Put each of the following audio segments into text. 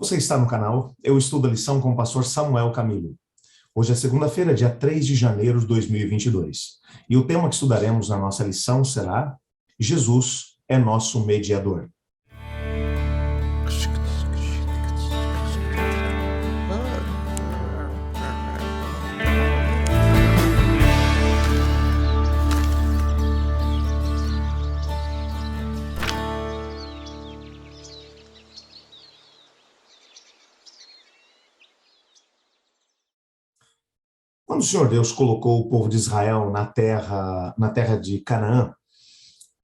Você está no canal Eu Estudo a Lição com o pastor Samuel Camilo. Hoje é segunda-feira, dia 3 de janeiro de 2022. E o tema que estudaremos na nossa lição será Jesus é nosso mediador. Quando o Senhor Deus colocou o povo de Israel na terra de Canaã,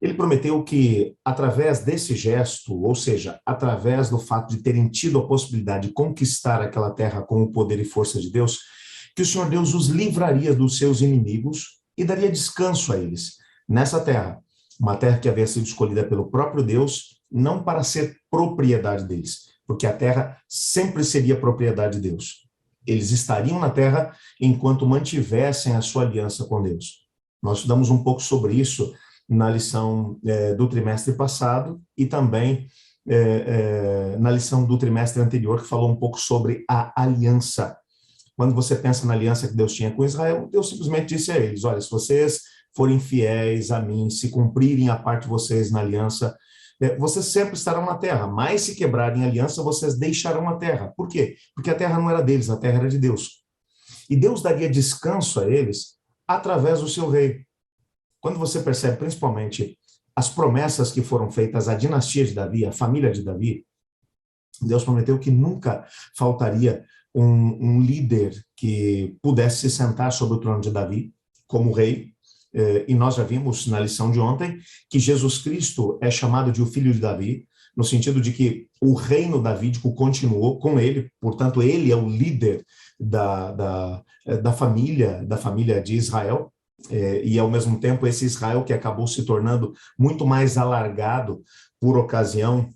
ele prometeu que, através desse gesto, ou seja, através do fato de terem tido a possibilidade de conquistar aquela terra com o poder e força de Deus, que o Senhor Deus os livraria dos seus inimigos e daria descanso a eles nessa terra. Uma terra que havia sido escolhida pelo próprio Deus, não para ser propriedade deles, porque a terra sempre seria propriedade de Deus. Eles estariam na terra enquanto mantivessem a sua aliança com Deus. Nós estudamos um pouco sobre isso na lição do trimestre passado e também na lição do trimestre anterior, que falou um pouco sobre a aliança. Quando você pensa na aliança que Deus tinha com Israel, Deus simplesmente disse a eles: olha, se vocês forem fiéis a mim, se cumprirem a parte de vocês na aliança, vocês sempre estarão na terra, mas se quebrarem a aliança, vocês deixarão a terra. Por quê? Porque a terra não era deles, a terra era de Deus. E Deus daria descanso a eles através do seu rei. Quando você percebe, principalmente, as promessas que foram feitas à dinastia de Davi, à família de Davi, Deus prometeu que nunca faltaria um líder que pudesse se sentar sobre o trono de Davi como rei. E nós já vimos na lição de ontem que Jesus Cristo é chamado de o filho de Davi, no sentido de que o reino davídico continuou com ele, portanto, ele é o líder da família de Israel, e ao mesmo tempo esse Israel que acabou se tornando muito mais alargado por ocasião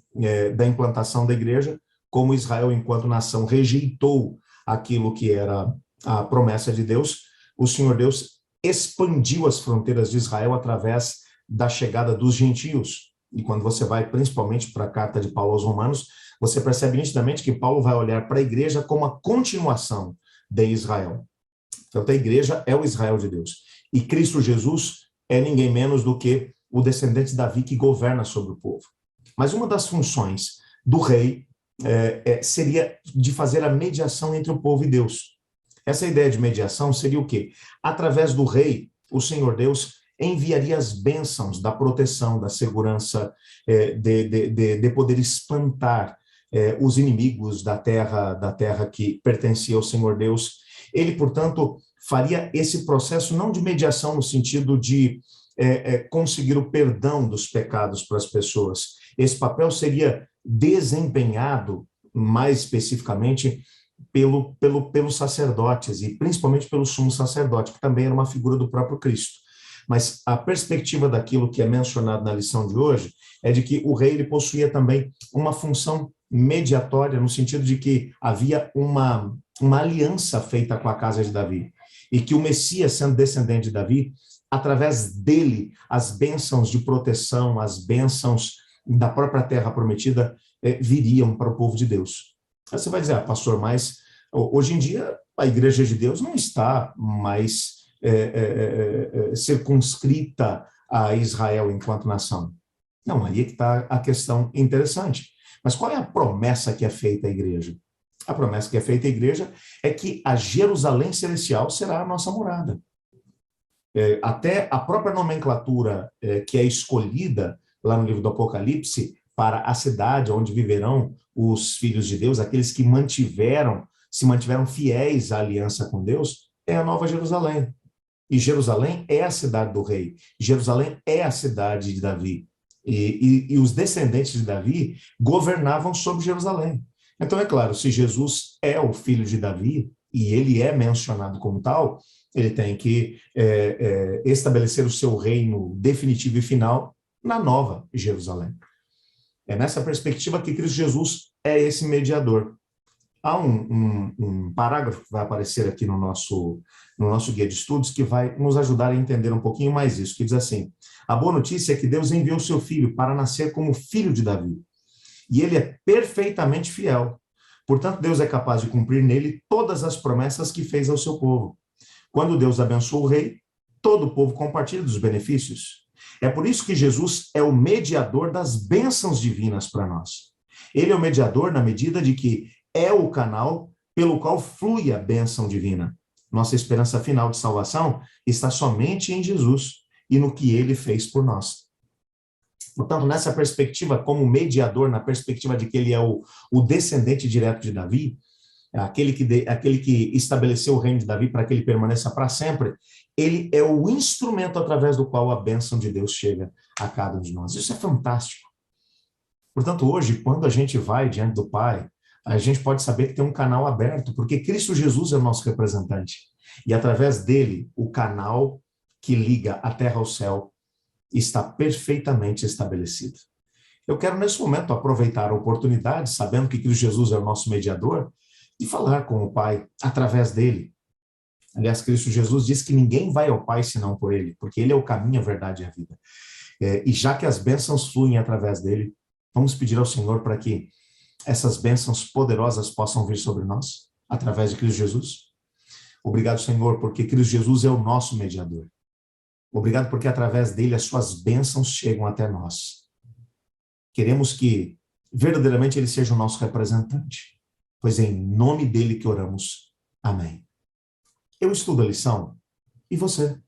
da implantação da igreja, como Israel, enquanto nação, rejeitou aquilo que era a promessa de Deus, o Senhor Deus expandiu as fronteiras de Israel através da chegada dos gentios. E quando você vai principalmente para a carta de Paulo aos Romanos, você percebe nitidamente que Paulo vai olhar para a igreja como a continuação de Israel. Portanto, a igreja é o Israel de Deus. E Cristo Jesus é ninguém menos do que o descendente de Davi que governa sobre o povo. Mas uma das funções do rei seria de fazer a mediação entre o povo e Deus. Essa ideia de mediação seria o quê? Através do rei, o Senhor Deus enviaria as bênçãos da proteção, da segurança, de poder espantar os inimigos da terra que pertencia ao Senhor Deus. Ele, portanto, faria esse processo não de mediação no sentido de conseguir o perdão dos pecados para as pessoas. Esse papel seria desempenhado, mais especificamente, pelos sacerdotes, e principalmente pelo sumo sacerdote, que também era uma figura do próprio Cristo. Mas a perspectiva daquilo que é mencionado na lição de hoje é de que o rei ele possuía também uma função mediatória, no sentido de que havia uma aliança feita com a casa de Davi, e que o Messias, sendo descendente de Davi, através dele, as bênçãos de proteção, as bênçãos da própria terra prometida viriam para o povo de Deus. Aí você vai dizer, pastor, mas hoje em dia a igreja de Deus não está mais circunscrita a Israel enquanto nação. Não, aí é que está a questão interessante. Mas qual é a promessa que é feita à igreja? A promessa que é feita à igreja é que a Jerusalém celestial será a nossa morada. Até a própria nomenclatura que é escolhida lá no livro do Apocalipse para a cidade onde viverão os filhos de Deus, aqueles que se mantiveram fiéis à aliança com Deus, é a Nova Jerusalém. E Jerusalém é a cidade do rei. Jerusalém é a cidade de Davi. E os descendentes de Davi governavam sobre Jerusalém. Então, é claro, se Jesus é o filho de Davi, e ele é mencionado como tal, ele tem que estabelecer o seu reino definitivo e final na Nova Jerusalém. É nessa perspectiva que Cristo Jesus é esse mediador. Há um parágrafo que vai aparecer aqui no nosso guia de estudos que vai nos ajudar a entender um pouquinho mais isso, que diz assim: a boa notícia é que Deus enviou seu filho para nascer como filho de Davi. E ele é perfeitamente fiel, Portanto, Deus é capaz de cumprir nele todas as promessas que fez ao seu povo. Quando Deus abençoa o rei, todo o povo compartilha dos benefícios. É por isso que Jesus é o mediador das bênçãos divinas para nós. Ele é o mediador na medida de que é o canal pelo qual flui a bênção divina. Nossa esperança final de salvação está somente em Jesus e no que ele fez por nós. Portanto, nessa perspectiva, como mediador, na perspectiva de que ele é o descendente direto de Davi, aquele que estabeleceu o reino de Davi para que ele permaneça para sempre, ele é o instrumento através do qual a bênção de Deus chega a cada um de nós. Isso é fantástico. Portanto, hoje, quando a gente vai diante do Pai, a gente pode saber que tem um canal aberto, porque Cristo Jesus é o nosso representante. E através dele, o canal que liga a terra ao céu está perfeitamente estabelecido. Eu quero, nesse momento, aproveitar a oportunidade, sabendo que Cristo Jesus é o nosso mediador, de falar com o Pai através dele. Aliás, Cristo Jesus diz que ninguém vai ao Pai senão por ele, porque ele é o caminho, a verdade e a vida. E já que as bênçãos fluem através dele, vamos pedir ao Senhor para que essas bênçãos poderosas possam vir sobre nós, através de Cristo Jesus. Obrigado, Senhor, porque Cristo Jesus é o nosso mediador. Obrigado porque através dele as suas bênçãos chegam até nós. Queremos que verdadeiramente ele seja o nosso representante, pois é em nome dele que oramos. Amém. Eu estudo a lição, e você?